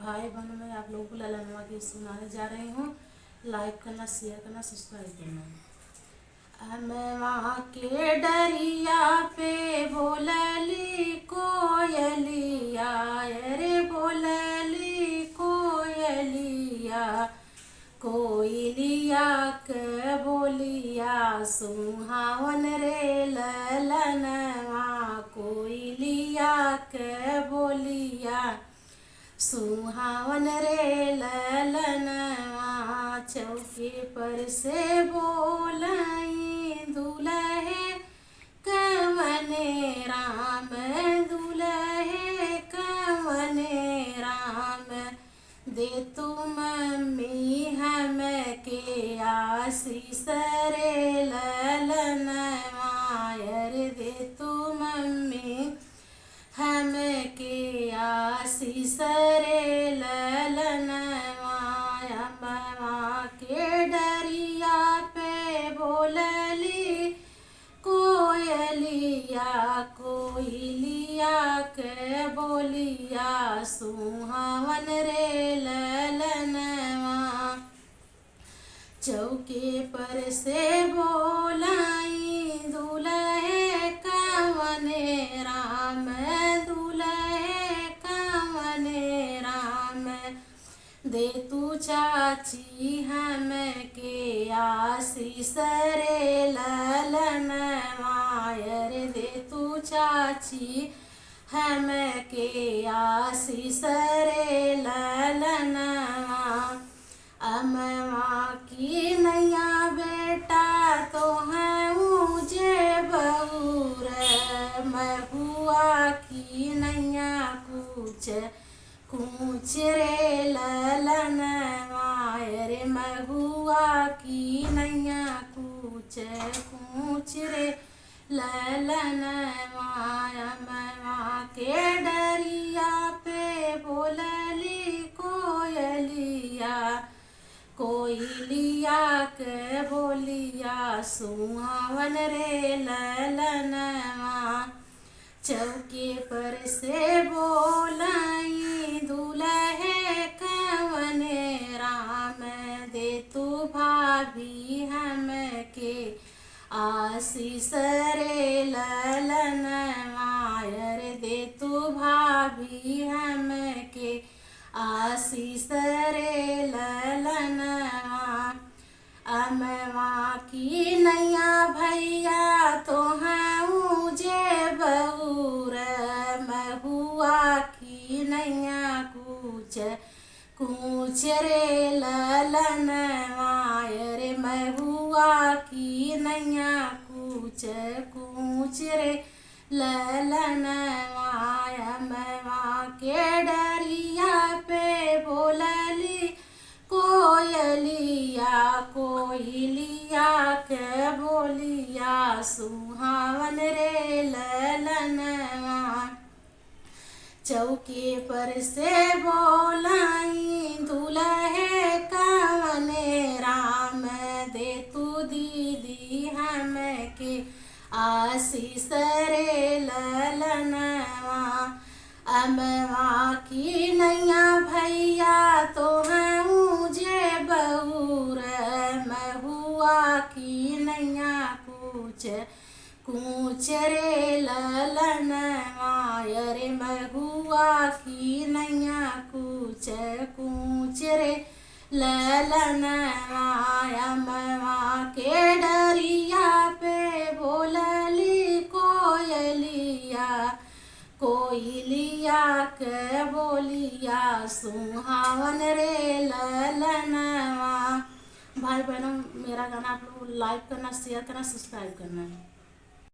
भाई बहनों में आप लोगों को ललनवा की सुनाने जा रही हूँ। लाइक करना, शेयर करना, सब्सक्राइब करना। मैं वहाँ के डरिया पे बोलली कोयलिया, रे बोलली कोयलिया, कोयलिया के बोलिया सुहावन रे ललनवा, कोयलिया के बोलिया सुहावन रे ललनवा। चौकी पर से बोलाई दुल्हे कवने राम, दुल्हे कवने राम, दे तू मम्मी हम के आशीष रे ललनवा, रे दे तू मम्मी हम के आशीष रे ललनवा। अम्मा के डरिया पे बोलली कोयलिया, कोयलिया के बोलिया सुहावन रे ललनवा। चौके पर से बोलाई दुल्हे कवने राम, दुल्हे कवने राम, दे तू चाची हम के आशीष रे ललनवा, रे दे तू चाची हम के आशीष रे ललनवा। अम्मा की नैया बेटा तो है मुझे बहूर, महुआ की नैया कूच कूच रे ललनवा, रे महुआ की नैया कूच कूच रे ललनवा। अम्मा के डरिया पे बोलली कोयलिया, कोयलिया के बोलिया सुहावन रे ललनवा। चौके पर से बोलाई दुल्हे कवने राम, दे तू भाभी हम के आशीष रे ललनवा, रे दे तू भाभी हम के आशीष रे ललनवा। अम्मा की नैया भैया तो हैं मुझे बहूर, महुआ की नैया कूच कूच रे ललनवा, रे महुआ की नैया कूच कूच रे ललनवा। अम्मा के डरिया पे बोलली कोयलिया, कोयलिया के बोलिया सुहावन रे ललनवा। चौके पर से बोलाई दुल्हे कवने राम, दे तू दीदी हम के आशीष रे ललनवा। अम्मा की नैया भैया तो हैं मुझे बहूर, महुआ की नैया कूच कूच रे ललनवा, रे महुआ की नैया कूच कूच रे ललनवा। अम्मा के डरिया पे बोलली कोयलिया, कोयलिया के बोलिया सुहावन रे ललनवा। भाई बहनों, मेरा गाना आप लोग लाइक करना, शेयर करना, सब्सक्राइब करना।